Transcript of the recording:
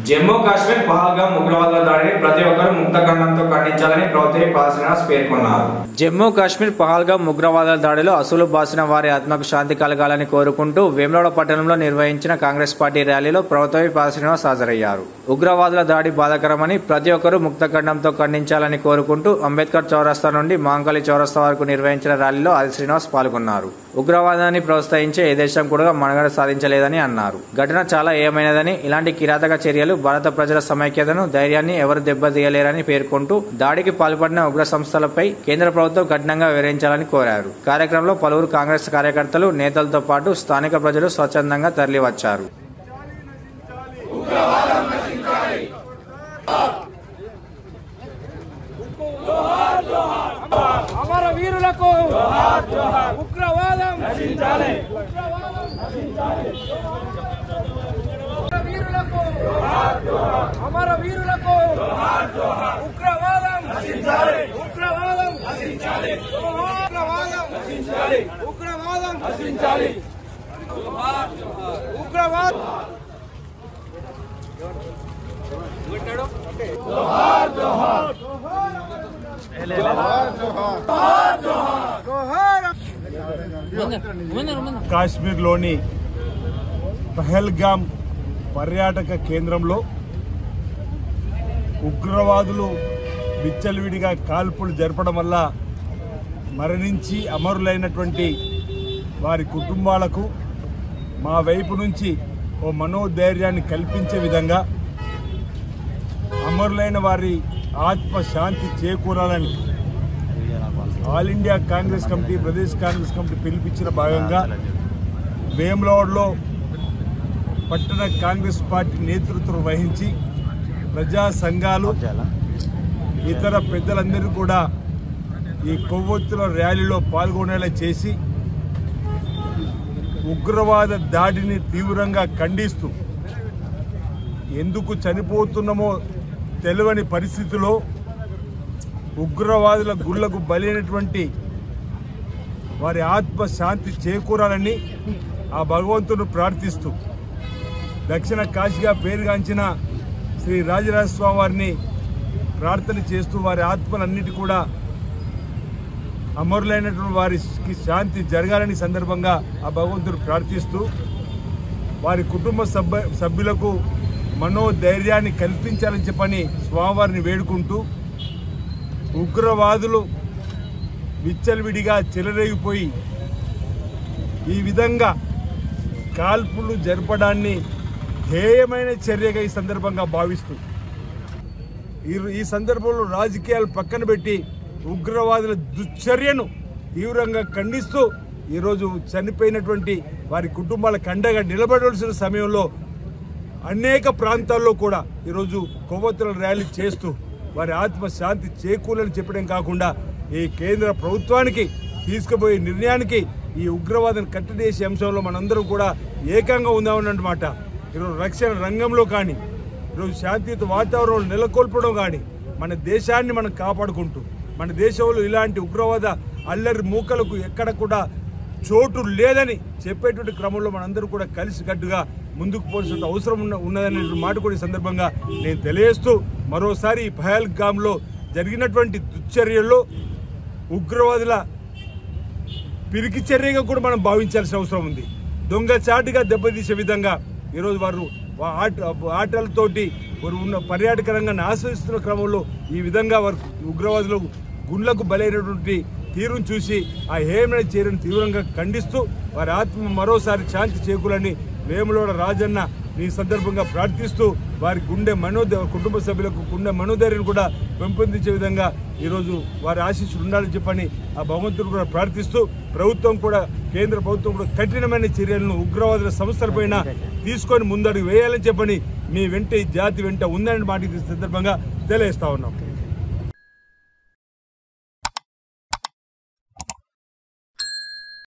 జమ్మూ కాశ్మీర్ పహల్గామ్ ఉగ్రవాదుల దాడిని ప్రతి ఒక్కరూ ముక్తఖండంతో ఖండించాలని ప్రౌతేవి పాల్శ్రీనివాస్ పేర్కొన్నారు. జమ్మూ కాశ్మీర్ పహల్గామ్ ఉగ్రవాదుల దాడిలో అసలు బాసిన వారి ఆత్మకు శాంతి కలగాలని కోరుకుంటూ వేములవాడ పట్టణంలో నిర్వహించిన కాంగ్రెస్ పార్టీ ర్యాలీలో ప్రౌతేవి పాల్శ్రీనివాస్ హాజరయ్యారు. ఉగ్రవాదుల దాడి బాధాకరమని ప్రతి ఒక్కరూ ముక్తఖండంతో ఖండించాలని కోరుకుంటూ అంబేద్కర్ చౌరస్తా నుండి మాంకలి చౌరస్తా వరకు నిర్వహించిన ర్యాలీలో ఆది శ్రీనివాస్ పాల్గొన్నారు. ఉగ్రవాదాన్ని ప్రోత్సహించే ఏ దేశం కూడా మనుగడ సాధించలేదని అన్నారు. ఘటన చాలా ఏమైనదని, ఇలాంటి కిరాతక చర్యలు భారత ప్రజల సమైక్యతను, ధైర్యాన్ని ఎవరు దెబ్బతీయలేరని పేర్కొంటూ దాడికి పాల్పడిన ఉగ్ర సంస్థలపై కేంద్ర ప్రభుత్వం కఠినంగా వివరించాలని కోరారు. కార్యక్రమంలో పలువురు కాంగ్రెస్ కార్యకర్తలు, నేతలతో పాటు స్థానిక ప్రజలు స్వచ్ఛందంగా తరలివచ్చారు. అమర వీరులకు ఉగ్రవాదం నశించాలి. అమర వీరులకు ఉగ్రవాదం నశించాలి. ఉగ్రవాదం నశించాలి. ఉగ్రవాదం నశించాలి. ఉగ్రవాదం నశించాలి. ఉగ్రవాదం జోహార్ జోహార్ కాశ్మీర్లోని పహల్గామ్ పర్యాటక కేంద్రంలో ఉగ్రవాదులు విచ్చలవిడిగా కాల్పులు జరపడం వల్ల మరణించి అమరులైనటువంటి వారి కుటుంబాలకు మా వైపు నుంచి ఓ మనోధైర్యాన్ని కల్పించే విధంగా అమరులైన వారి ఆత్మశాంతి చేకూరాలని all India Congress committee, Pradesh Congress committee పిలిపించిన భాగంగా వేములవాడలో పట్టణ కాంగ్రెస్ పార్టీ నేతృత్వం వహించి ప్రజా సంఘాలు, ఇతర పెద్దలందరూ కూడా ఈ కొవ్వొత్తుల ర్యాలీలో పాల్గొనేలా చేసి ఉగ్రవాద దాడిని తీవ్రంగా ఖండిస్తూ ఎందుకు చనిపోతున్నామో తెలియని పరిస్థితిలో ఉగ్రవాదుల గుళ్లకు బలైనటువంటి వారి ఆత్మశాంతి చేకూరాలని ఆ భగవంతుని ప్రార్థిస్తూ దక్షిణ కాశీగా పేరుగాంచిన శ్రీ రాజరాజస్వామి వారిని ప్రార్థన చేస్తూ వారి ఆత్మలన్నిటి కూడా అమరులైనటువంటి వారికి శాంతి జరగాలని సందర్భంగా ఆ భగవంతుని ప్రార్థిస్తూ వారి కుటుంబ సభ్యులకు మనోధైర్యాన్ని కల్పించాలని చెప్పని స్వామివారిని వేడుకుంటూ ఉగ్రవాదులు విచ్చలవిడిగా చెలరేగిపోయి ఈ విధంగా కాల్పులు జరపడాన్ని హేయమైన చర్యగా ఈ సందర్భంగా భావిస్తూ ఈ సందర్భంలో రాజకీయాలు పక్కన పెట్టి ఉగ్రవాదుల దుశ్చర్యను తీవ్రంగా ఖండిస్తూ ఈరోజు చనిపోయినటువంటి వారి కుటుంబాలకు అండగా నిలబడవలసిన సమయంలో అనేక ప్రాంతాల్లో కూడా ఈరోజు కొవ్వొత్తుల ర్యాలీ చేస్తూ వారి ఆత్మశాంతి చేకూరని చెప్పడం కాకుండా ఈ కేంద్ర ప్రభుత్వానికి తీసుకుపోయే నిర్ణయానికి ఈ ఉగ్రవాదం కట్టడిసే అంశంలో మనందరం కూడా ఏకంగా ఉందామన్నమాట. ఈరోజు రక్షణ రంగంలో కానీ, ఈరోజు శాంతియుత వాతావరణం నెలకొల్పడం కానీ, మన దేశాన్ని మనం కాపాడుకుంటూ మన దేశంలో ఇలాంటి ఉగ్రవాద అల్లరి మూకలకు ఎక్కడ కూడా చోటు లేదని చెప్పేటువంటి క్రమంలో మనందరూ కూడా కలిసికట్టుగా ముందుకు పోవాల్సిన అవసరం ఉన్నదనే మాట కూడా ఈ సందర్భంగా నేను తెలియజేస్తూ మరోసారి ఈ పహల్గామ్లో జరిగినటువంటి దుశ్చర్యల్లో ఉగ్రవాదుల పిరికి చర్యగా కూడా మనం భావించాల్సిన అవసరం ఉంది. దొంగచాటుగా దెబ్బతీసే విధంగా ఈరోజు వారు ఆటలతోటి వారు ఉన్న పర్యాటక రంగాన్ని ఆస్వాదిస్తున్న క్రమంలో ఈ విధంగా వారు ఉగ్రవాదులు గుండ్లకు బలైనటువంటి తీరును చూసి ఆ హేమైన చర్యను తీవ్రంగా ఖండిస్తూ వారి ఆత్మ మరోసారి శాంతి చేకూరని వేములవాడ రాజన్న ఈ సందర్భంగా ప్రార్థిస్తూ వారి కుటుంబ సభ్యులకు గుండె మనోధైర్యం కూడా పెంపొందించే విధంగా ఈరోజు వారి ఆశీస్సులు ఉండాలని చెప్పని ఆ భగవంతుడు కూడా ప్రార్థిస్తూ కేంద్ర ప్రభుత్వం కూడా కఠినమైన చర్యలను ఉగ్రవాదుల సంస్థలపైన తీసుకొని ముందడుగు వేయాలని చెప్పని మీ వెంట ఈ జాతి వెంట ఉందని మాట ఈ సందర్భంగా తెలియజేస్తా ఉన్నాం.